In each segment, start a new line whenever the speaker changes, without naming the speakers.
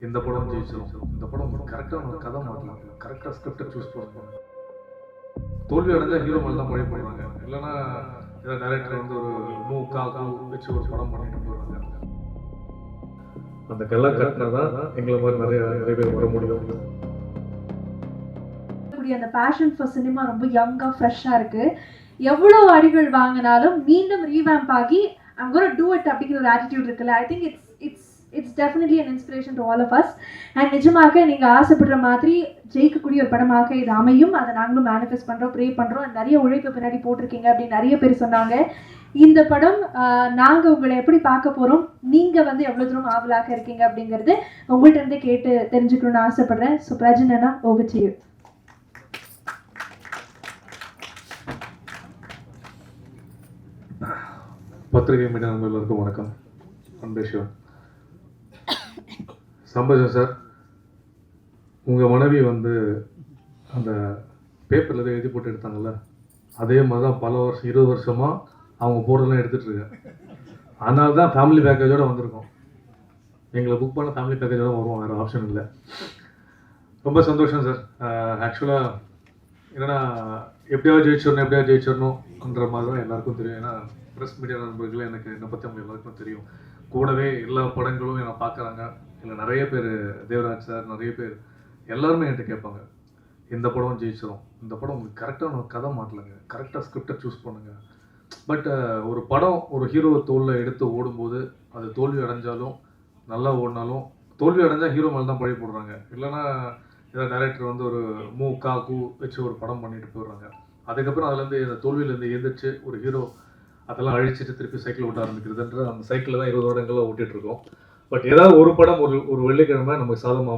இந்த படம் ஜெயிச்சிடும். இந்த படம் கரெக்டான ஒரு கதை மாற்றலாம், கரெக்டாக ஸ்கிரிப்டை சூஸ் பண்ணுவாங்க. தோல்வி அடைஞ்சால் ஹீரோ மேலே தான் பழி போடுறாங்க. இல்லைன்னா இதை டைரக்டர் வந்து ஒரு மூக்காக வச்சு ஒரு படம் பண்ணிட்டு போடுறாங்க. அந்த கெல்லாம் கட்டினா தான் எங்களை மாதிரி நிறைய பேர் வர முடியும்.
அந்த பேஷன் ஃபார் சினிமா ரொம்ப யங்காக ஃப்ரெஷ்ஷாக இருக்குது. எவ்வளோ அடிகள் வாங்கினாலும் மீண்டும் ரீவேம்ப் ஆகி I'm going to do it அப்படிங்கிற ஒரு ஆட்டிடியூட் இருக்குல்ல. I think it's definitely an inspiration to all of us. And நிஜமாக நீங்கள் ஆசைப்படுற மாதிரி ஜெயிக்கக்கூடிய ஒரு படமாக இது அமையும். அதை நாங்களும் மேனிஃபெஸ்ட் பண்ணுறோம், ப்ரே பண்ணுறோம். நிறைய உழைப்பு பின்னாடி போட்டிருக்கீங்க அப்படின்னு நிறைய பேர் சொன்னாங்க. இந்த படம் நாங்கள் உங்களை எப்படி பார்க்க போகிறோம், நீங்கள் வந்து எவ்வளோ தூரம் ஆவலாக இருக்கீங்க அப்படிங்கிறது உங்கள்கிட்ட இருந்தே கேட்டு தெரிஞ்சுக்கணும்னு ஆசைப்படுறேன். ஸோ பிரஜன் அண்ணா, ஓவர் டு யூ.
பத்திரிகை மீடியா நண்பர்களுக்கும் வணக்கம். அன்பேஸ்வரன் சம்பஜன் சார், உங்கள் மனைவி வந்து அந்த பேப்பரில் எழுதி போட்டு எடுத்தாங்கல்ல, அதே மாதிரி தான் பல வருஷம் 20 வருஷமாக அவங்க போடுறதெல்லாம் எடுத்துகிட்ருக்கேன். அதனால தான் ஃபேமிலி பேக்கேஜோடு வந்திருக்கோம். எங்களை புக் பண்ண ஃபேமிலி பேக்கேஜோடு வருவோம், வேறு ஆப்ஷன் இல்லை. ரொம்ப சந்தோஷம் சார். ஆக்சுவலாக என்னென்னா எப்படியாவது ஜெயிச்சிடணுன்ற மாதிரி தான் எல்லாருக்கும் தெரியும். ஏன்னா ப்ரெஸ் மீடியா நண்பர்களே எனக்கு என்னை பற்றி அவங்க எல்லாருக்கும் தெரியும். கூடவே எல்லா படங்களும் என்னை பார்க்குறாங்க. இல்லை நிறைய பேர், தேவராஜ் சார், நிறைய பேர் எல்லாருமே என்கிட்ட கேட்பாங்க, இந்த படம் ஜெயிச்சிடும், இந்த படம் உங்களுக்கு கரெக்டான ஒரு கதை மாட்டலைங்க, கரெக்டாக ஸ்கிரிப்டை சூஸ் பண்ணுங்கள். பட் ஒரு படம் ஒரு ஹீரோவை தோளில் எடுத்து ஓடும்போது அது தோல்வி அடைஞ்சாலும் நல்லா ஓடினாலும் தோல்வி அடைஞ்சால் ஹீரோ மேலே தான் பழி போடுறாங்க. இல்லைன்னா இதை டைரக்டர் வந்து ஒரு மூக்காக்கு வச்சு ஒரு படம் பண்ணிட்டு போயிடுறாங்க. அதுக்கப்புறம் அதுலேருந்து இந்த தோல்வியிலேருந்து எழுந்திரிச்சு ஒரு ஹீரோ அதெல்லாம் அழிச்சிட்டு திருப்பி சைக்கிள் ஓட்ட ஆரம்பிக்கிறதுன்ற அந்த சைக்கிளில் தான் 20 வருடங்களாக ஓட்டிகிட்ருக்கோம். பட் ஏதாவது ஒரு படம் ஒரு வெள்ளிக்கிழமை நமக்கு சாதம்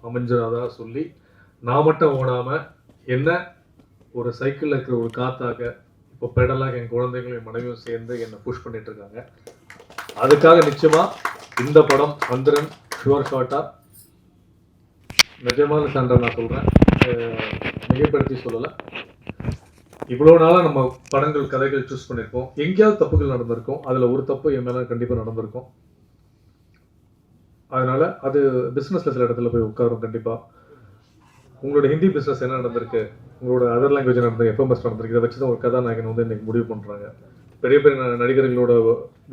அமைஞ்சிடாதா சொல்லி நான் மட்டும் ஓடாமல் என்ன ஒரு சைக்கிளில் இருக்கிற ஒரு காத்தாக இப்போ பெடலாக என் குழந்தைங்களும் என் மனைவியும் சேர்ந்து என்னை புஷ் பண்ணிகிட்ருக்காங்க. அதுக்காக நிச்சயமாக இந்த படம் வந்துடும். ஷுவர் ஷார்ட்டாக நிஜமான சான்ற நான் சொல்கிறேன், மிகைப்படுத்தி சொல்லலை. இவ்வளோ நாளாக நம்ம படங்கள் கதைகள் சூஸ் பண்ணியிருக்கோம். எங்கேயாவது தப்புகள் நடந்திருக்கும். அதில் ஒரு தப்பு என் மேலே கண்டிப்பாக நடந்திருக்கும். அதனால் அது பிஸ்னஸில் சில இடத்துல போய் உட்காரும். கண்டிப்பாக உங்களோட ஹிந்தி பிஸ்னஸ் என்ன நடந்திருக்கு, உங்களோட அதர் லாங்குவேஜ் நடந்திருக்கு, எஃப்எம்எஸ் நடந்திருக்கு, இதை வச்சு தான் ஒரு கதாநாயகன் வந்து இன்றைக்கி முடிவு பண்ணுறாங்க. பெரிய பெரிய நடிகர்களோட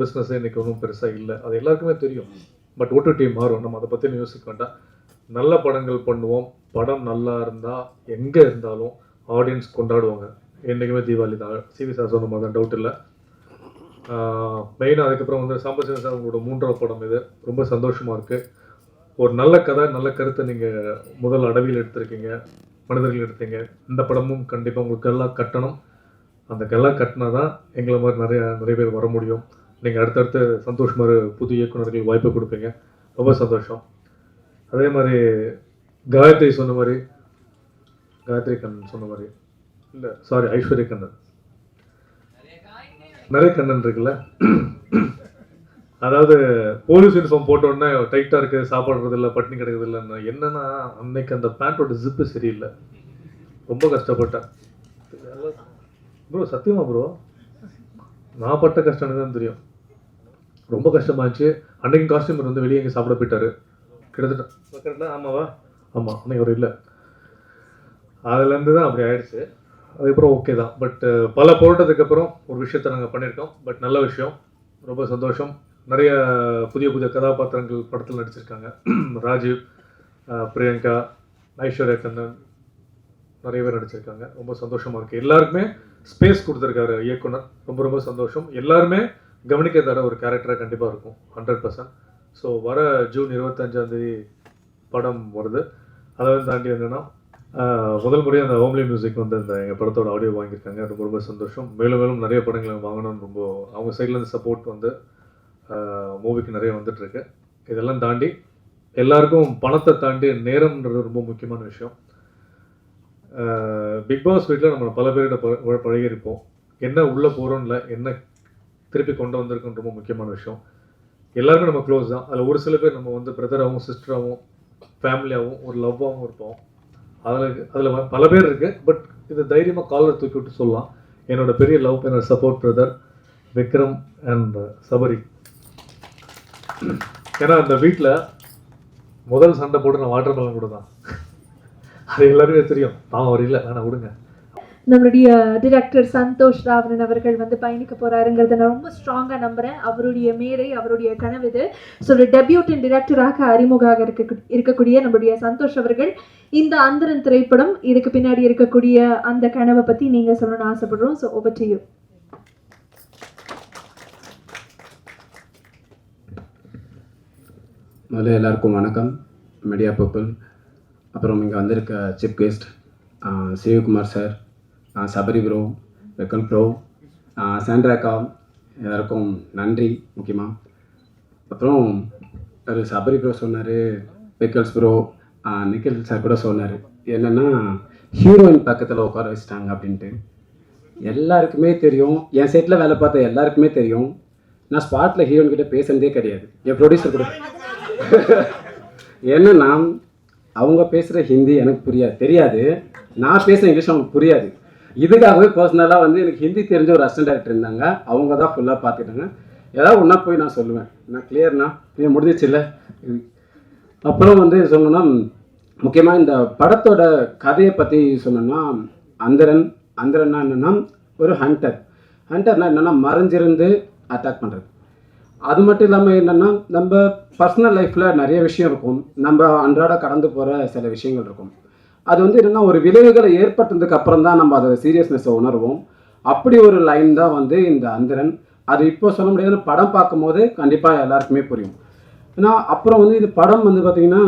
பிஸ்னஸே இன்றைக்கி ஒன்றும் பெருசாக இல்லை, அது எல்லாருக்குமே தெரியும். பட் ஓடிடி மாறும், நம்ம அதை பற்றி யோசிக்க வேண்டாம். நல்ல படங்கள் பண்ணுவோம். படம் நல்லா இருந்தால் எங்கே இருந்தாலும் ஆடியன்ஸ் கொண்டாடுவாங்க. என்றைக்குமே தீபாவளி தான். சிவி சார் சொன்ன மாதிரி தான், டவுட் இல்லை. மெயினாக அதுக்கப்புறம் வந்து சாம்பசிவன் சார் உங்களோட 3வது படம் இது. ரொம்ப சந்தோஷமாக இருக்குது. ஒரு நல்ல கதை, நல்ல கருத்தை நீங்கள் முதல் அடவியில் எடுத்திருக்கீங்க, மனிதர்கள் எடுத்தீங்க. இந்த படமும் கண்டிப்பாக உங்களுக்கு எல்லாம் கட்டணும். அந்த கெல்லாம் கட்டினா தான் எங்களை மாதிரி நிறைய பேர் வர முடியும். நீங்கள் அடுத்தடுத்து சந்தோஷ் மாதிரி புது இயக்குநர்கள் வாய்ப்பு கொடுப்பீங்க. ரொம்ப சந்தோஷம். அதே மாதிரி காயத்ரி கண்ணன் சொன்ன மாதிரி இல்லை, சாரி, ஐஸ்வர்யா கண்ணன், நிறைய கண்ணன் இருக்குல்ல. அதாவது போலீஸ் யூனிஃபார்ம் போட்டோடனே டைட்டாக இருக்குது, சாப்பிட்றது இல்லை, பட்டினி கிடைக்கிறது இல்லைன்னா என்னன்னா, அன்னைக்கு அந்த பேண்ட்டோட ஜிப்பு சரியில்லை, ரொம்ப கஷ்டப்பட்டேன் ப்ரோ. சத்தியமா ப்ரோ, நான் பட்ட கஷ்டம் எனக்கு தான் தெரியும். ரொம்ப கஷ்டமாச்சு. அன்னைக்கு காஸ்டியூமர் வந்து வெளியே எங்கே சாப்பிட போயிட்டாரு. கிட்டத்தட்ட ஆமாவா, ஆமாம், அன்னைக்கு ஒரு இல்லை. அதுலேருந்து தான் அப்படி ஆயிடுச்சு. அதுக்கப்புறம் ஓகே தான். பட் பல போராட்டத்துக்கு ஒரு விஷயத்த நாங்கள் பண்ணியிருக்கோம். பட் நல்ல விஷயம், ரொம்ப சந்தோஷம். நிறைய புதிய கதாபாத்திரங்கள் படத்தில் நடிச்சிருக்காங்க. ராஜீவ், பிரியங்கா, ஐஸ்வர்யா கண்ணன், நிறைய பேர் நடிச்சிருக்காங்க. ரொம்ப சந்தோஷமாக இருக்குது. எல்லாருக்குமே ஸ்பேஸ் கொடுத்துருக்காரு இயக்குனர். ரொம்ப சந்தோஷம். எல்லாருமே கவனிக்க தர ஒரு கேரக்டராக கண்டிப்பாக இருக்கும், 100%. ஸோ வர ஜூன் 25 படம் வருது. அதை தாண்டி என்னென்னா முதல் முறையாக அந்த ஹோம்லி மியூசிக் வந்து இந்த எங்கள் படத்தோட ஆடியோ வாங்கியிருக்காங்க. ரொம்ப சந்தோஷம். மேலும் நிறைய படங்களை வாங்கணும்னு ரொம்ப அவங்க சைட்லேருந்து சப்போர்ட் வந்து மூவிக்கு நிறைய வந்துட்டுருக்கு. இதெல்லாம் தாண்டி எல்லாருக்கும் பணத்தை தாண்டி நேரம்ன்றது ரொம்ப முக்கியமான விஷயம். பிக் பாஸ் வீட்டில் நம்ம பல பேர்கிட்ட பழகியிருப்போம். என்ன உள்ளே போகிறோம் இல்லை, என்ன திருப்பி கொண்டு வந்திருக்குன்னு ரொம்ப முக்கியமான விஷயம். எல்லாருக்கும் நம்ம க்ளோஸ் தான். அதில் ஒரு சில பேர் நம்ம வந்து பிரதராகவும் சிஸ்டராகவும் ஃபேமிலியாகவும் ஒரு லவ்வாகவும் இருப்போம். அதில் பல பேர் இருக்குது. பட் இது தைரியமாக காலர் தூக்கி விட்டு சொல்லலாம், என்னோட பெரிய லவ், என்னோட support brother Vikram and Sabari. ஏன்னா அந்த வீட்டில் முதல் சண்டை போட்டு நான் வாட்டர் மெலன் கூட தான். அது எல்லாருமே தெரியும். பாவம் அவர் இல்லை, வேணா விடுங்க.
நம்மளுடைய டிரெக்டர் சந்தோஷ் ராவணன் அவர்கள் வந்து பயணிக்க போறாருங்கிறத நான் ரொம்ப ஸ்ட்ராங்காக நம்புறேன். அவருடைய மேடை, அவருடைய கனவு இது. ஸோ டெபியூட்டின் டிரெக்டராக அறிமுகமாக இருக்கக்கூடிய நம்மளுடைய சந்தோஷ் அவர்கள், இந்த அந்தரன் திரைப்படம், இதுக்கு பின்னாடி இருக்கக்கூடிய அந்த கனவை பற்றி நீங்கள் சொல்லணும்னு ஆசைப்படுறோம். So over to you.
முதல்ல எல்லாருக்கும் வணக்கம், மீடியா பீப்புள். அப்புறம் இங்கே வந்திருக்க chief guest Sivakumar sir, Sabari bro, வெக்கல் ப்ரோ, சாண்ட்ராக்கா, எல்லாருக்கும் நன்றி முக்கியமாக. அப்புறம் ஒரு சபரி ப்ரோ சொன்னார், வெக்கல்ஸ் ப்ரோ, நிக்கில் சார் கூட சொன்னார் என்னென்னா ஹீரோயின் பக்கத்தில் உட்கார வச்சுட்டாங்க அப்படின்ட்டு. எல்லாருக்குமே தெரியும், என் செட்டில் வேலை பார்த்த எல்லாருக்குமே தெரியும், நான் ஸ்பாட்டில் ஹீரோயின் கிட்டே பேசுனதே கிடையாது. என் ப்ரொடியூசர் கூட என்னன்னா அவங்க பேசுகிற ஹிந்தி எனக்கு தெரியாது, நான் பேசுகிற இங்கிலீஷ் அவங்களுக்கு புரியாது. இதுக்காகவே பர்சனலாக வந்து எனக்கு ஹிந்தி தெரிஞ்ச ஒரு அசிஸ்டன்ட் டைரக்டர் இருந்தாங்க, அவங்க தான் ஃபுல்லாக பார்த்துட்டாங்க. ஏதாவது ஒன்றா போய் நான் சொல்லுவேன், நான் கிளியர்னா நீ முடிஞ்சிச்சு இல்லை. அப்புறம் வந்து சொல்லணும்னா முக்கியமாக இந்த படத்தோட கதையை பற்றி சொன்னோன்னா, அந்தரன்னா என்னென்னா ஒரு ஹண்டர்னா என்னென்னா மறைஞ்சிருந்து அட்டாக் பண்ணுறது. அது மட்டும் இல்லாமல் என்னென்னா நம்ம பர்சனல் லைஃப்பில் நிறைய விஷயம் இருக்கும், நம்ம அன்றாட கடந்து போகிற சில விஷயங்கள் இருக்கும். அது வந்து என்னென்னா ஒரு விளைவுகளை ஏற்பட்டதுக்கு அப்புறம் தான் நம்ம அதை சீரியஸ்னஸை உணர்வோம். அப்படி ஒரு லைன் தான் வந்து இந்த அந்தரன். அது இப்போ சொல்ல முடியாது, படம் பார்க்கும்போது கண்டிப்பாக எல்லாருக்குமே புரியும். ஏன்னா அப்புறம் வந்து இது படம் வந்து பார்த்திங்கன்னா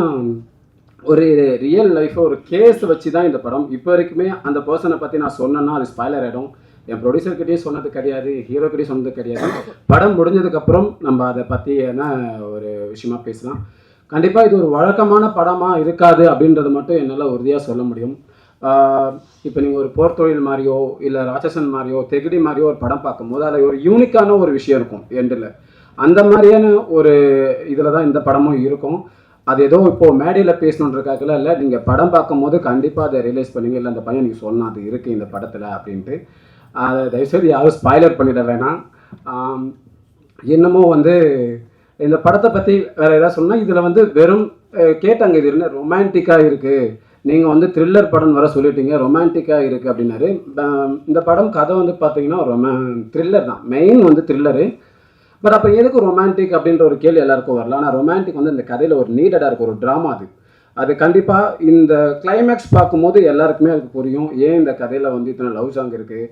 ஒரு ரியல் லைஃப்பை ஒரு கேஸ் வச்சு தான் இந்த படம். இப்போ வரைக்குமே அந்த பர்சனை பற்றி நான் சொன்னேன்னா அது ஸ்பாய்லர் ஆகிடும். என் ப்ரொடியூசர்கிட்டே சொன்னது கிடையாது, ஹீரோக்கிட்டே சொன்னது கிடையாது. படம் முடிஞ்சதுக்கப்புறம் நம்ம அதை பற்றி என்ன ஒரு விஷயமா பேசலாம். கண்டிப்பாக இது ஒரு வழக்கமான படமாக இருக்காது அப்படின்றது மட்டும் என்னால் உறுதியாக சொல்ல முடியும். இப்போ நீங்கள் ஒரு போர் தொழில் மாதிரியோ இல்லை ராட்சசன் மாதிரியோ தெகிடி மாதிரியோ ஒரு படம் பார்க்கும்போது அதில் ஒரு யூனிக்கான ஒரு விஷயம் இருக்கும் எண்டில். அந்த மாதிரியான ஒரு இதில் தான் இந்த படமும் இருக்கும். அது ஏதோ இப்போது மேடையில் பேசணுன்றக்காகலாம் இல்லை, நீங்கள் படம் பார்க்கும்போது கண்டிப்பாக அதை ரியலைஸ் பண்ணுங்க. இல்லை அந்த பையன் நீங்கள் சொன்னால் அது இருக்குது இந்த படத்தில் அப்படின்ட்டு. அதை தயவுசெய்து யாரும் ஸ்பாய்லர் பண்ணிட வேணாம். இன்னமும் வந்து இந்த படத்தை பற்றி வேறு ஏதாவது சொன்னால் இதில் வந்து வெறும் கேட்டாங்க, இது என்ன ரொமான்டிக்காக இருக்குது, நீங்கள் வந்து த்ரில்லர் படம் வர சொல்லிட்டீங்க, ரொமான்டிக்காக இருக்குது அப்படின்னாரு. இந்த படம் கதை வந்து பார்த்தீங்கன்னா த்ரில்லர் தான், மெயின் வந்து த்ரில்லரு. பட் அப்போ எதுக்கு ரொமான்டிக் அப்படின்ற ஒரு கேள்வி எல்லாருக்கும் வரலாம். ஆனால் ரொமான்டிக் வந்து இந்த கதையில் ஒரு நீடடாக இருக்குது, ஒரு ட்ராமா. அது கண்டிப்பாக இந்த கிளைமேக்ஸ் பார்க்கும்போது எல்லாருக்குமே அதுக்கு புரியும், ஏன் இந்த கதையில் வந்து இத்தனை லவ் சாங் இருக்குது,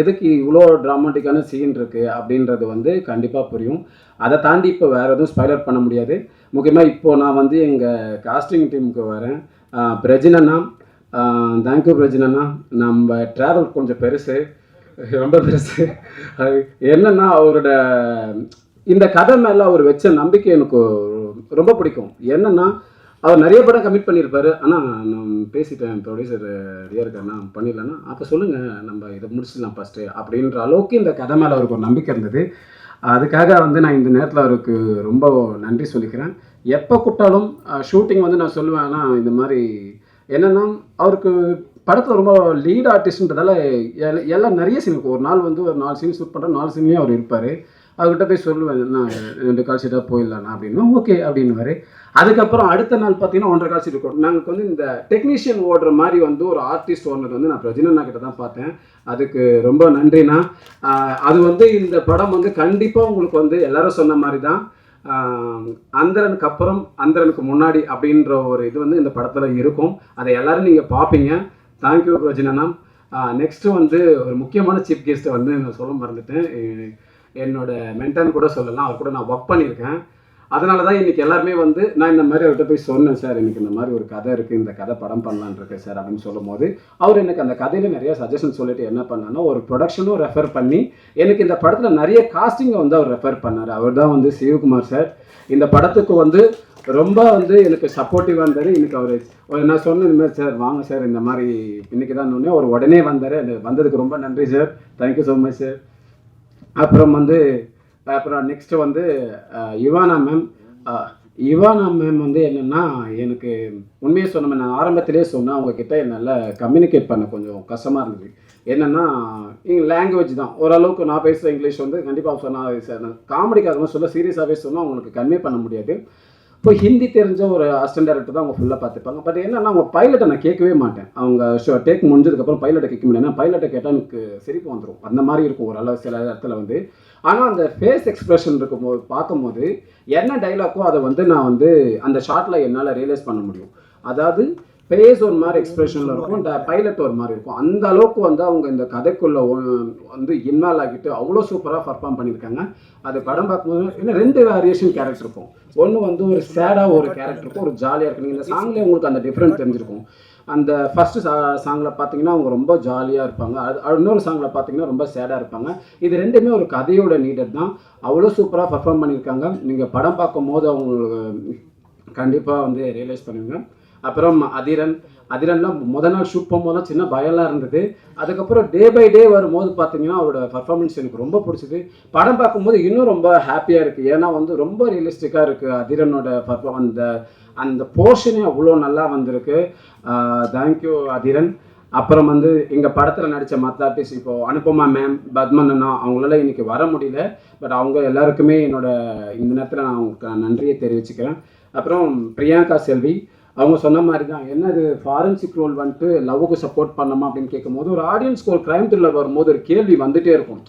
எதுக்கு இவ்வளோ ட்ராமாட்டிக்கான சீன் இருக்குது அப்படின்றது வந்து கண்டிப்பாக புரியும். அதை தாண்டி இப்போ வேறு எதுவும் ஸ்பாய்லர் பண்ண முடியாது. முக்கியமாக இப்போது நான் வந்து எங்கள் காஸ்டிங் டீமுக்கு வரேன். பிரஜினண்ணா, தேங்க்யூ பிரஜினண்ணா. நம்ம ட்ராவல் கொஞ்சம் பெருசு, ரொம்ப பெருசு. என்னென்னா அவரோட இந்த கதை மேலே அவர் வச்ச நம்பிக்கை எனக்கு ரொம்ப பிடிக்கும். என்னென்னா அவர் நிறைய படம் கமிட் பண்ணியிருப்பார், ஆனால் நான் பேசிட்டேன், ப்ரொடியூசர் ரெடியாக இருக்காருண்ணா பண்ணிடலன்னா அப்போ சொல்லுங்கள் நம்ம இதை முடிச்சிடலாம் ஃபஸ்ட்டு அப்படின்ற அளவுக்கு இந்த கதை மேலே அவருக்கு ஒரு நம்பிக்கை இருந்தது. அதுக்காக வந்து நான் இந்த நேரத்தில் அவருக்கு ரொம்ப நன்றி சொல்லிக்கிறேன். எப்போ கூப்பிட்டாலும் ஷூட்டிங் வந்து நான் சொல்லுவேன். ஆனால் இந்த மாதிரி என்னென்னா அவருக்கு படத்தில் ரொம்ப லீட் ஆர்டிஸ்ட்ன்றதால எல்லாம் நிறைய சீன் இருக்கும். ஒரு நாள் வந்து ஒரு 4 சீன் ஷூட் பண்ணுற 4 சீன்லேயும் அவர் இருப்பார். அவர்கிட்ட போய் சொல்லுவேன், நான் 2 கால் ஷீட்டாக போயிடலாண்ணா அப்படின்னா ஓகே அப்படின்னுவார். அதுக்கப்புறம் அடுத்த நாள் பார்த்தீங்கன்னா 1.5 கால் ஷீட் இருக்கும். நாங்கள் வந்து இந்த டெக்னீஷியன் ஓடுற மாதிரி வந்து ஒரு ஆர்டிஸ்ட் ஓடுறது வந்து நான் பிரஜினண்ணா கிட்ட தான் பார்த்தேன். அதுக்கு ரொம்ப நன்றிண்ணா. அது வந்து இந்த படம் வந்து கண்டிப்பாக உங்களுக்கு வந்து எல்லாரும் சொன்ன மாதிரி தான் அந்தரனுக்கு அப்புறம் அந்தரனுக்கு முன்னாடி அப்படின்ற ஒரு இது வந்து இந்த படத்தில் இருக்கும். அதை எல்லோரும் நீங்கள் பார்ப்பீங்க. தேங்க்யூ பிரஜினண்ணா. நெக்ஸ்ட்டு வந்து ஒரு முக்கியமான சீஃப் கெஸ்ட்டை வந்து நான் சொல்ல மறந்துட்டேன். என்னோட மென்டன் கூட சொல்லலாம், அவர் கூட நான் ஒர்க் பண்ணியிருக்கேன். அதனால தான் இன்றைக்கி எல்லாருமே வந்து நான் இந்த மாதிரி அவர்கிட்ட போய் சொன்னேன், சார் எனக்கு இந்த மாதிரி ஒரு கதை இருக்குது, இந்த கதை படம் பண்ணலான் இருக்கேன் சார் அப்படின்னு சொல்லும் போது அவர் எனக்கு அந்த கதையில் நிறைய சஜஷன் சொல்லிட்டு என்ன பண்ணான்னா ஒரு ப்ரொடக்ஷனும் ரெஃபர் பண்ணி எனக்கு இந்த படத்தில் நிறைய காஸ்டிங்கை வந்து அவர் ரெஃபர் பண்ணார். அவர் தான் வந்து சிவகுமார் சார். இந்த படத்துக்கு வந்து ரொம்ப வந்து எனக்கு சப்போர்ட்டிவாக இருந்தார். இன்னைக்கு அவர் நான் சொன்ன இந்த மாதிரி சார் வாங்க சார் இந்த மாதிரி இன்றைக்கி தான் ஒன்று அவர் உடனே வந்தார். வந்ததுக்கு ரொம்ப நன்றி sir, thank you so much sir. அப்புறம் நெக்ஸ்ட்டு வந்து இவானா மேம் வந்து என்னென்னா எனக்கு உண்மையை சொன்ன நான் ஆரம்பத்திலே சொன்னேன், அவங்கக்கிட்ட என்னால் கம்யூனிகேட் பண்ண கொஞ்சம் கஷ்டமாக இருந்தது. என்னென்னா லாங்குவேஜ் தான் ஓரளவுக்கு நான் பேசுகிற இங்கிலீஷ் வந்து கண்டிப்பாக சொன்னால் சார் நான் காமெடிக்காக சொல்ல சீரியஸாகவே சொன்னால் அவங்களுக்கு கன்வே பண்ண முடியாது. இப்போ ஹிந்தி தெரிஞ்ச ஒரு அசிஸ்டன்ட் டேரக்டர் தான் அவங்க ஃபுல்லாக பார்த்துப்பாங்க. பட் என்னன்னா அவங்க பைலட்டை நான் கேட்கவே மாட்டேன். அவங்க டேக் முடிஞ்சதுக்கப்புறம் பைலட்டை கேட்க முடியாது. ஏன்னா பைலட்டை கேட்டால் எனக்கு சிரிப்பு வந்துடும். அந்த மாதிரி இருக்கும் ஒரு அளவு சில இடத்துல வந்து. ஆனால் அந்த ஃபேஸ் எக்ஸ்பிரஷன் இருக்கும்போது பார்க்கும்போது என்ன டைலாக்கோ அதை வந்து நான் வந்து அந்த ஷார்ட்டில் என்னால் ரியலைஸ் பண்ண முடியும். அதாவது ஃபேஸ் ஒரு மாதிரி எக்ஸ்பிரஷனில் இருக்கும், பைலட் ஒரு மாதிரி இருக்கும். அந்த அளவுக்கு வந்து அவங்க இந்த கதைக்குள்ளே வந்து இன்வால்வ் ஆகிட்டு அவ்வளோ சூப்பராக பர்ஃபார்ம் பண்ணியிருக்காங்க. அது படம் பார்க்கும்போது இன்னும் 2 வேரியேஷன் கேரக்டர் இருக்கும். ஒன்று வந்து ஒரு சேடாக ஒரு கேரக்டர் இருக்கும், ஒரு ஜாலியாக இருக்கும். நீங்கள் இந்த சாங்லேயே உங்களுக்கு அந்த டிஃப்ரெண்ட் தெரிஞ்சிருக்கும். அந்த ஃபஸ்ட்டு சாங்கில் பார்த்தீங்கன்னா அவங்க ரொம்ப ஜாலியாக இருப்பாங்க. இன்னொரு சாங்கில் பார்த்தீங்கன்னா ரொம்ப சேடாக இருப்பாங்க. இது ரெண்டுமே ஒரு கதையோட நீடட் தான். அவ்வளோ சூப்பராக பர்ஃபார்ம் பண்ணியிருக்காங்க. நீங்கள் படம் பார்க்கும்போது அவங்களுக்கு கண்டிப்பாக வந்து ரியலைஸ் பண்ணுவீங்க. அப்புறம் அதிரன்லாம் முதல் நாள் ஷூட் போகும்போது சின்ன பயம்லாம் இருந்தது. அதுக்கப்புறம் டே பை டே வரும்போது பார்த்தீங்கன்னா அவரோட பர்ஃபார்மன்ஸ் எனக்கு ரொம்ப பிடிச்சிது. படம் பார்க்கும்போது இன்னும் ரொம்ப ஹாப்பியாக இருக்குது. ஏன்னா வந்து ரொம்ப ரியலிஸ்டிக்காக இருக்குது அதிரனோட அந்த போர்ஷனே அவ்வளோ நல்லா வந்திருக்கு. தேங்க்யூ அதிரன். அப்புறம் வந்து எங்கள் படத்தில் நடித்த மற்ற ஆர்டிஸ்ட் இப்போது அனுபமா மேம், பத்மன் அண்ணா அவங்களால இன்றைக்கி வர முடியல. பட் அவங்க எல்லாருக்குமே இந்த நேரத்தில் நான் அவங்களுக்கு நன்றியை தெரிவிச்சுக்கிறேன். அப்புறம் பிரியங்கா செல்வி அவங்க சொன்ன மாதிரி தான், என்னது ஃபாரன்சிக் ரோல் வந்துட்டு லவ்வுக்கு சப்போர்ட் பண்ணணுமா அப்படின்னு கேட்கும்போது ஒரு ஆடியன்ஸ்க்கு ஒரு க்ரைம் த்ரில்லர் வரும்போது ஒரு கேள்வி வந்துகிட்டே இருக்கும்.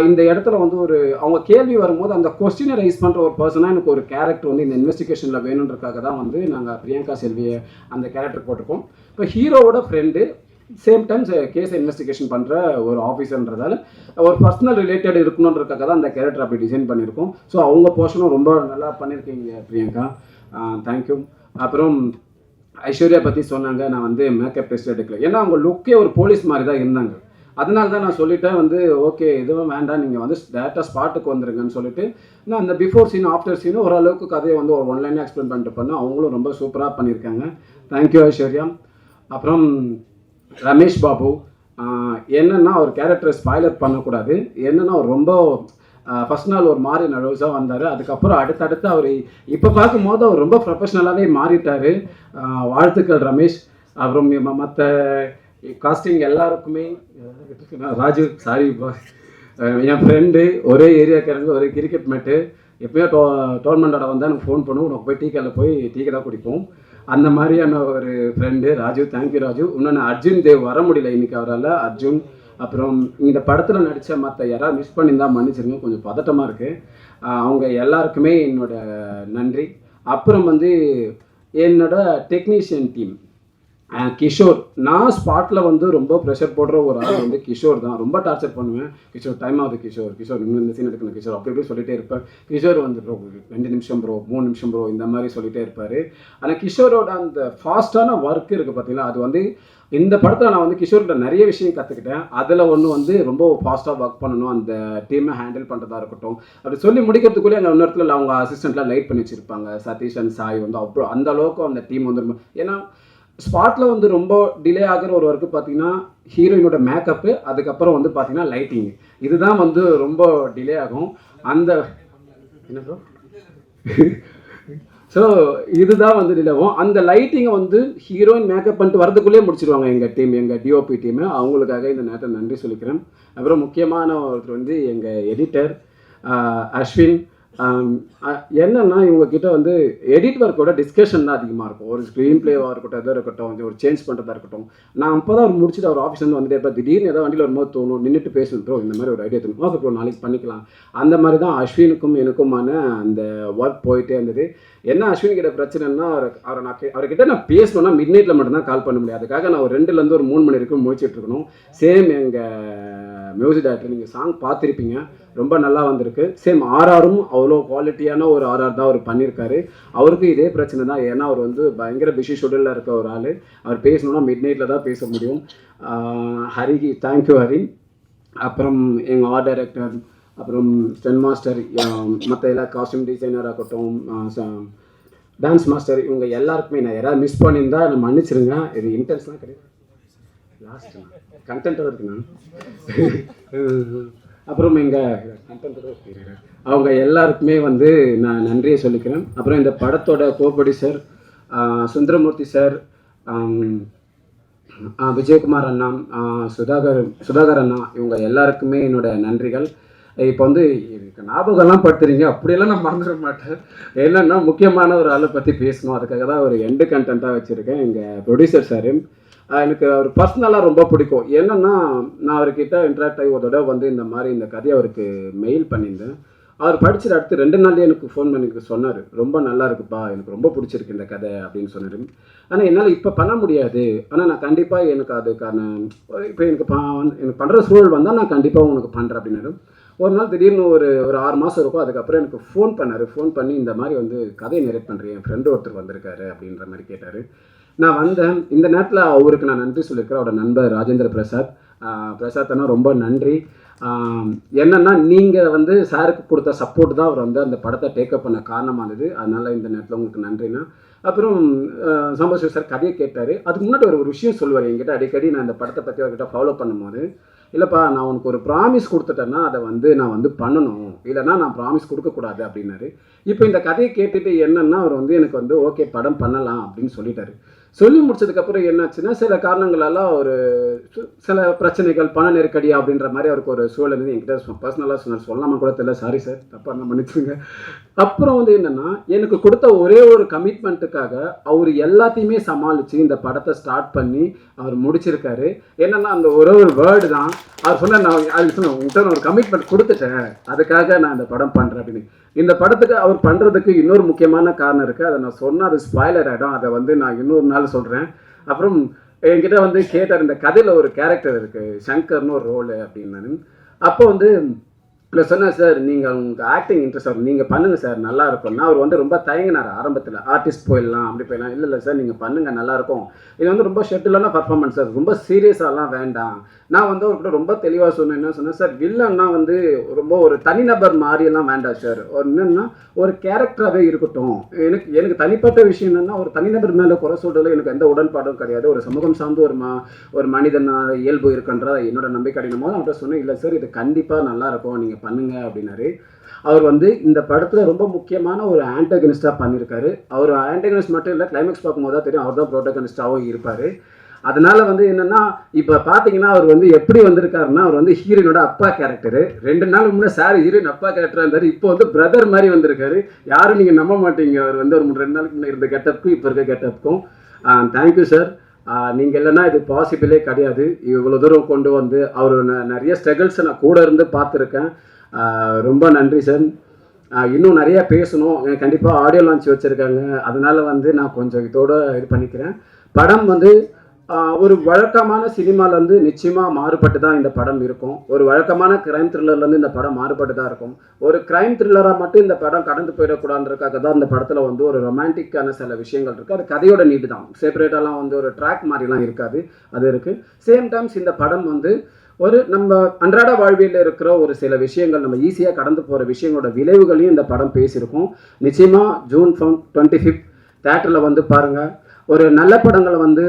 இந்த இடத்துல வந்து அவங்க கேள்வி வரும்போது அந்த கொஸ்டினை ரைஸ் பண்ணுற ஒரு பர்சனாக எனக்கு ஒரு கேரக்டர் வந்து இந்த இன்வெஸ்டிகேஷனில் வேணுன்றதுக்காக தான் வந்து நாங்கள் பிரியங்கா செல்வியை அந்த கேரக்டர் போட்டிருக்கோம். இப்போ ஹீரோவோட ஃப்ரெண்டு சேம் டைம் கேஸை இன்வெஸ்டிகேஷன் பண்ணுற ஒரு ஆஃபீஸர்ன்றதால ஒரு பர்சனல் ரிலேட்டட் இருக்கணுன்றதுக்காக தான் அந்த கேரக்டர் அப்படி டிசைன் பண்ணியிருக்கோம். ஸோ அவங்க போர்ஷனும் ரொம்ப நல்லா பண்ணியிருக்கீங்க பிரியங்கா, தேங்க்யூ. அப்புறம் ஐஸ்வர்யா பற்றி சொன்னாங்க, நான் வந்து மேக்கப் டெஸ்ட் எடுக்கல. ஏன்னா அவங்க லுக்கே ஒரு போலீஸ் மாதிரி தான் இருந்தாங்க. அதனால தான் நான் சொல்லிட்டேன் வந்து ஓகே எதுவும் வேண்டாம், நீங்கள் வந்து டேரெக்டாக ஸ்பாட்டுக்கு வந்துருங்கன்னு சொல்லிட்டு நான் அந்த பிஃபோர் சீன் ஆஃப்டர் சீனும் ஓரளவுக்கு கதையை வந்து ஒரு ஒன்லைனாக எக்ஸ்பிளைன் பண்ணிட்டு பண்ணேன். அவங்களும் ரொம்ப சூப்பராக பண்ணியிருக்காங்க. தேங்க்யூ ஐஸ்வர்யா. அப்புறம் ரமேஷ் பாபு என்னென்னா அவர் கேரக்டரை ஸ்பாய்லர் பண்ணக்கூடாது. என்னென்னா அவர் ரொம்ப ஃபஸ்ட் நாள் ஒரு மாதிரி நர்வஸாக வந்தார். அதுக்கப்புறம் அடுத்தடுத்து அவர் இப்போ பார்க்கும்போது அவர் ரொம்ப ப்ரொஃபஷ்னலாகவே மாறிட்டார். வாழ்த்துக்கள் ரமேஷ். அப்புறம் மற்ற காஸ்டிங் எல்லாருக்குமே ராஜு சாரி என் ஃப்ரெண்டு, ஒரே ஏரியாக்காரங்க, ஒரே கிரிக்கெட் மேட்டு, எப்போயோ டோர்னமெண்ட்டோட வந்தால் எனக்கு ஃபோன் பண்ணுவோம், உனக்கு போய் டீ கடையில் போய் டீ கடை குடிப்போம். அந்த மாதிரியான ஒரு ஃப்ரெண்டு ராஜு. தேங்க்யூ ராஜு. இன்னொன்று அர்ஜுன் தேவ் வர முடியல இன்றைக்கி, அவரால். அர்ஜுன். அப்புறம் இந்த படத்தில் நடித்த மற்ற யாராவது மிஸ் பண்ணியிருந்தா மன்னிச்சிருங்க, கொஞ்சம் பதட்டமாக இருக்குது. அவங்க எல்லாருக்குமே என்னோட நன்றி. அப்புறம் வந்து என்னோட டெக்னீஷியன் டீம் கிஷோர். நான் ஸ்பாட்டில் வந்து ரொம்ப ப்ரெஷர் போடுற ஒரு ஆள் வந்து கிஷோர் தான். ரொம்ப டார்ச்சர் பண்ணுவேன். கிஷோர் டைம் ஆகுது, கிஷோர் இன்னும் இந்த சீன் எடுக்கணும், கிஷோர் அப்படி இப்படி சொல்லிகிட்டே இருப்பேன். கிஷோர் வந்து ப்ரோ 2 நிமிஷம் ப்ரோ, 3 நிமிஷம் ப்ரோ, இந்த மாதிரி சொல்லிகிட்டே இருப்பார். ஆனால் கிஷோரோட அந்த ஃபாஸ்ட்டான ஒர்க் இருக்குது பார்த்தீங்களா, அது வந்து இந்த படத்தில் நான் வந்து கிஷோர்கிட்ட நிறைய விஷயம் கற்றுக்கிட்டேன். அதில் ஒன்று வந்து ரொம்ப ஃபாஸ்ட்டாக ஒர்க் பண்ணணும், அந்த டீமை ஹேண்டில் பண்ணுறதா இருக்கட்டும். அப்படி சொல்லி முடிக்கிறதுக்குள்ளே அங்கே இன்னொரு இடத்துல அவங்க அசிஸ்டண்ட்லாம் லைட் பண்ணி வச்சுருப்பாங்க. சதீஷ் அண்ட் சாய் வந்து அப்புறம் அந்த அளவுக்கு அந்த டீம் வந்து, ஏன்னா ஸ்பாட்டில் வந்து ரொம்ப டிலே ஆகிற ஒரு ஒர்க்கு பார்த்தீங்கன்னா ஹீரோயினோட மேக்கப்பு, அதுக்கப்புறம் வந்து பார்த்தீங்கன்னா லைட்டிங், இதுதான் வந்து ரொம்ப டிலே ஆகும். அந்த என்ன ப்ரோ ஸோ இதுதான் வந்து டிலே ஆகும். அந்த லைட்டிங்கை வந்து ஹீரோயின் மேக்கப் பண்ணிட்டு வரதுக்குள்ளேயே முடிச்சிடுவாங்க எங்கள் டீம், எங்கள் டிஓபி டீமு. அவங்களுக்காக இந்த நேரத்தில் நன்றி சொல்லிக்கிறேன். அப்புறம் முக்கியமான ஒருத்தர் வந்து எங்கள் எடிட்டர் அஸ்வின். என்னன்னா இவங்கக்கிட்ட வந்து எடிட் ஒர்க்கோட டிஸ்கஷன் தான் அதிகமாக இருக்கும். ஒரு ஸ்க்ரீன் பிளேவாக இருக்கட்டும், எதாக இருக்கட்டும், ஒரு சேஞ்ச் பண்ணுறதா இருக்கட்டும். நான் அப்போ தான் அவர் முடிச்சுட்டு அவர் ஆஃபீஸ்லேருந்து வந்துட்டே இருப்பேன். திடீர்னு ஏதாவது வண்டியில் வரும்போது தோணும், நின்றுட்டு பேசணும் ப்ரோ, இந்த மாதிரி ஒரு ஐடியா தோணும், ஓகே ப்ரோ நாளைக்கு பண்ணிக்கலாம். அந்த மாதிரி தான் அஸ்வினுக்கும் எனக்குமான அந்த ஒர்க் போயிட்டே இருந்தது. என்ன அஸ்வின் கிட்ட பிரச்சனைன்னா அவர்கிட்ட நான் பேசணுன்னா மிட் நைட்டில் மட்டும்தான் கால் பண்ண முடியாது. அதுக்காக நான் ஒரு 2லேருந்து ஒரு 3 மணி வரைக்கும் முடிச்சுட்டு இருக்கணும். சேம் எங்கள் மியூசிக் டைரக்டர், நீங்கள் சாங் பார்த்துருப்பீங்க, ரொம்ப நல்லா வந்திருக்கு. சேம் ஆர்ஆரும் அவ்வளோ குவாலிட்டியான ஒரு ஆர்ஆர் தான் அவர் பண்ணியிருக்காரு. அவருக்கு இதே பிரச்சனை தான். ஏன்னா அவர் வந்து பயங்கர பிஸி ஷெடியூலில் இருக்க ஒரு ஆள். அவர் பேசணுன்னா மிட் நைட்டில் தான் பேச முடியும். ஹரிக்கு தேங்க்யூ ஹரி. அப்புறம் எங்கள் ஆர்ட் டைரக்டர், அப்புறம் ஸ்டென் மாஸ்டர், மற்ற எல்லா காஸ்டியூம் டிசைனர் ஆகட்டும், டான்ஸ் மாஸ்டர், இவங்க எல்லாருக்குமே நான் யாராவது மிஸ் பண்ணியிருந்தா என்னை மன்னிச்சிருங்க. இது இன்டென்ஸ்லாம் கிடையாது, லாஸ்ட் கண்டென்ட்டோட இருக்குண்ணா. அப்புறம் எங்கள் அவங்க எல்லாருக்குமே வந்து நான் நன்றியை சொல்லிக்கிறேன். அப்புறம் இந்த படத்தோட கோப்ரொடியூசர் சுந்தரமூர்த்தி சார், விஜயகுமார் அண்ணா, சுதாகர் அண்ணா, இவங்க எல்லாருக்குமே என்னோட நன்றிகள். இப்போ வந்து எனக்கு ஞாபகம்லாம் படுத்துறீங்க, அப்படியெல்லாம் நான் மறந்துட மாட்டேன். என்னென்னா முக்கியமான ஒரு ஆளை பற்றி பேசணும், அதுக்காக தான் ஒரு எண்டு கண்டென்ட்டாக வச்சுருக்கேன். எங்கள் ப்ரொடியூசர் சார் எனக்கு அவர் பர்சனலாக ரொம்ப பிடிக்கும். என்னென்னா நான் அவர்கிட்ட இன்ட்ராக்ட் ஆகி ஒரு தடவை வந்து இந்த மாதிரி இந்த கதையை அவருக்கு மெயில் பண்ணியிருந்தேன். அவர் படிச்சுட்டு அடுத்து 2 நாள்லேயே எனக்கு ஃபோன் பண்ணி சொன்னார், ரொம்ப நல்லா இருக்குப்பா, எனக்கு ரொம்ப பிடிச்சிருக்கு இந்த கதை அப்படின்னு சொன்னார். ஆனால் என்னால் இப்போ பண்ண முடியாது, ஆனால் நான் கண்டிப்பாக எனக்கு அதுக்கான இப்போ எனக்கு பண்ணுற சூழல் வந்தால் நான் கண்டிப்பாக உங்களுக்கு பண்ணுறேன் அப்படின்னாரு. ஒரு நாள் திடீர்னு ஒரு 6 மாதம் இருக்கும், அதுக்கப்புறம் எனக்கு ஃபோன் பண்ணார். ஃபோன் பண்ணி இந்த மாதிரி வந்து கதையை நரேட் பண்ணுறேன், என் ஃப்ரெண்டு ஒருத்தர் வந்திருக்காரு அப்படின்ற மாதிரி கேட்டார். நான் வந்தேன். இந்த நேரத்தில் அவருக்கு நான் நன்றி சொல்லியிருக்கிறேன். அவரோட நண்பர் ராஜேந்திர பிரசாத். பிரசாத்னா ரொம்ப நன்றி. என்னென்னா நீங்கள் வந்து சாருக்கு கொடுத்த சப்போர்ட் தான் அவர் வந்து அந்த படத்தை டேக்கப் பண்ண காரணமானது. அதனால் இந்த நேரத்தில் உங்களுக்கு நன்றிண்ணா. அப்புறம் சம்பத் சார் கதையை கேட்டார். அதுக்கு முன்னாடி ஒரு விஷயம் சொல்லுவார் என்கிட்ட அடிக்கடி. நான் இந்த படத்தை பற்றி அவர்கிட்ட ஃபாலோ பண்ணும்போது, இல்லைப்பா நான் உனக்கு ஒரு ப்ராமிஸ் கொடுத்துட்டேன்னா அதை வந்து நான் வந்து பண்ணணும், இல்லைனா நான் ப்ராமிஸ் கொடுக்கக்கூடாது அப்படின்னாரு. இப்போ இந்த கதையை கேட்டுட்டு என்னென்னா அவர் வந்து எனக்கு வந்து ஓகே படம் பண்ணலாம் அப்படின்னு சொல்லிட்டாரு. சொல்லி முடிச்சதுக்கப்புறம் என்னாச்சுன்னா சில காரணங்களெல்லாம் ஒரு சில பிரச்சனைகள், பண நெருக்கடி அப்படின்ற மாதிரி அவருக்கு ஒரு சூழல் இருந்து என்கிட்ட பர்சனலாக சொன்னார். சொல்லாமல் கூட தெரியல, சாரி சார் தப்பாக நான் மன்னிச்சுங்க. அப்புறம் வந்து என்னென்னா எனக்கு கொடுத்த ஒரே ஒரு கமிட்மெண்ட்டுக்காக அவர் எல்லாத்தையுமே சமாளித்து இந்த படத்தை ஸ்டார்ட் பண்ணி அவர் முடிச்சிருக்காரு. என்னென்னா அந்த ஒரு வேர்டு தான் அவர் சொன்னார், நான் அது சொன்னேன் உங்கள்கிட்ட நான் ஒரு கமிட்மெண்ட் கொடுத்துட்டேன், அதுக்காக நான் இந்த படம் பண்ணுறேன் அப்படின்னு. இந்த படத்துக்கு அவர் பண்ணுறதுக்கு இன்னொரு முக்கியமான காரணம் இருக்குது. அதை நான் சொன்னால் அது ஸ்பாய்லர் ஆகிடும், அதை வந்து நான் இன்னொரு நாள் சொல்கிறேன். அப்புறம் என்கிட்ட வந்து கேட்டார், இந்த கதையில் ஒரு கேரக்டர் இருக்குது சங்கர்னு ஒரு ரோலு அப்படின்னு. அப்போ வந்து நான் சொன்னேன், சார் நீங்கள் உங்கள் ஆக்டிங் இன்ட்ரெஸ்ட் ஆகும், நீங்கள் பண்ணுங்கள் சார் நல்லா இருக்கும்னா. அவர் வந்து ரொம்ப தயங்கினார் ஆரம்பத்தில், ஆர்டிஸ்ட் போயிடலாம் அப்படி போயிடலாம். இல்லை சார் நீங்கள் பண்ணுங்கள் நல்லாயிருக்கும், இது வந்து ரொம்ப ஷெட்யூலான பர்ஃபார்மன்ஸ் சார், ரொம்ப சீரியஸாலாம் வேண்டாம். நான் வந்து அவர்கிட்ட ரொம்ப தெளிவாக சொன்னேன். என்ன சொன்னேன், சார் வில்லன்னா வந்து ரொம்ப ஒரு தனிநபர் மாதிரியெல்லாம் வேண்டாம் சார், ஒரு என்னென்னா ஒரு கேரக்டராகவே இருக்கட்டும். எனக்கு தனிப்பட்ட விஷயம் என்னென்னா ஒரு தனிநபர் மேலே குறை சொல்றதுல எனக்கு எந்த உடன்பாடும் கிடையாது. ஒரு சமூகம் சார்ந்து ஒரு மனிதனால இயல்பு இருக்குன்ற என்னோட நம்பிக்கை அடையும் போது அவர்கிட்ட சொன்னேன், இல்லை சார் இது கண்டிப்பாக நல்லாயிருக்கும் நீங்கள் பண்ணுங்க அப்படின்னாரு. அவர் வந்து இந்த படத்தில் ரொம்ப முக்கியமான ஒரு ஆன்டகனிஸ்டாக பண்ணியிருக்காரு. அவர் ஆன்டகனிஸ்ட் மட்டும் இல்லை, கிளைமேக்ஸ் பார்க்கும்போது தான் தெரியும் அவர் தான் ப்ரோட்டகனிஸ்டாகவும் இருப்பார். அதனால வந்து என்னென்னா இப்போ பார்த்தீங்கன்னா அவர் வந்து எப்படி வந்திருக்காருன்னா, அவர் வந்து ஹீரோனோட அப்பா கேரக்டரு. 2 நாளுக்கு முன்னே சார் ஹீரோயின் அப்பா கேரக்டராக இருந்தார், இப்போ வந்து பிரதர் மாதிரி வந்திருக்காரு. யாரும் நீங்கள் நம்ப மாட்டீங்க, அவர் வந்து ஒரு 2 நாளுக்கு முன்னே இருந்த கெட்டப்புக்கும் இப்போ இருக்க கெட்டப்புக்கும். தேங்க்யூ சார், நீங்கள் இல்லைன்னா இது பாசிபிளே கிடையாது. இவ்வளோ தூரம் கொண்டு வந்து அவர் நிறைய ஸ்ட்ரகிள்ஸை நான் கூட இருந்து பார்த்துருக்கேன். ரொம்ப நன்றி சார். இன்னும் நிறையா பேசணும், கண்டிப்பாக ஆடியோ லான்ச் வச்சுருக்காங்க, அதனால் வந்து நான் கொஞ்சம் இதோடு இது பண்ணிக்கிறேன். படம் வந்து ஒரு வழக்கமான சினிமாலேருந்து நிச்சயமாக மாறுபட்டு தான் இந்த படம் இருக்கும். ஒரு வழக்கமான கிரைம் த்ரில்லர்லேருந்து இந்த படம் மாறுபட்டு தான் இருக்கும். ஒரு கிரைம் த்ரில்லராக மட்டும் இந்த படம் கடந்து போயிடக்கூடாதுன்றதுக்காக தான் இந்த படத்தில் வந்து ஒரு ரொமான்டிக்கான சில விஷயங்கள் இருக்குது. அது கதையோட நீட்டு தான், செப்பரேட்டாலாம் வந்து ஒரு ட்ராக் மாதிரிலாம் இருக்காது, அது இருக்குது. சேம் டைம்ஸ் இந்த படம் வந்து ஒரு நம்ம அன்றாட வாழ்வியலில் இருக்கிற ஒரு சில விஷயங்கள், நம்ம ஈஸியாக கடந்து போகிற விஷயங்களோட விளைவுகளையும் இந்த படம் பேசியிருக்கோம். நிச்சயமாக ஜூன் 25 தேட்டரில் வந்து பாருங்கள். ஒரு நல்ல படங்களை வந்து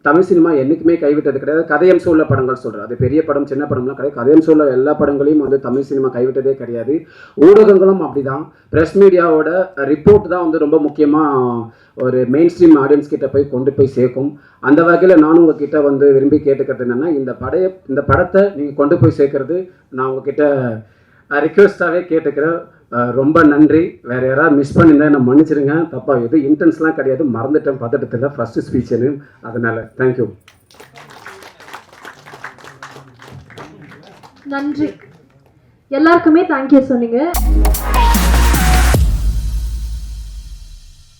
தமிழ் சினிமா என்றைக்குமே கைவிட்டது கிடையாது. கதையம்சம் உள்ள படங்கள் சொல்கிறேன், அது பெரிய படம் சின்ன படம்லாம் கிடையாது. கதையம்சம் உள்ள எல்லா படங்களையும் வந்து தமிழ் சினிமா கைவிட்டதே கிடையாது. ஊடகங்களும் அப்படி தான். ப்ரெஸ் மீடியாவோட ரிப்போர்ட் தான் வந்து ரொம்ப முக்கியமாக ஒரு மெயின் ஸ்ட்ரீம் ஆடியன்ஸ் கிட்ட போய் கொண்டு போய் சேர்க்கும். அந்த வகையில் நானும் உங்ககிட்ட வந்து விரும்பி கேட்டுக்கிறது என்னென்னா, இந்த படத்தை நீங்கள் கொண்டு போய் சேர்க்கறது நான் உங்ககிட்ட ரிக்வெஸ்டாகவே கேட்டுக்கிறேன். ரொம்ப நன்றி. வேறு யாராவது மிஸ் பண்ணியிருந்தேன் நான் மன்னிச்சிருங்க, தப்பாக எதுவும் இன்டென்ஸ்லாம் கிடையாது, மறந்துட்டேன் பதட்டத்தில் ஃபஸ்ட்டு ஸ்பீச்சுன்னு. அதனால் தேங்க்யூ.
நன்றி எல்லாருக்குமே, தேங்க்யூ சொன்னீங்க.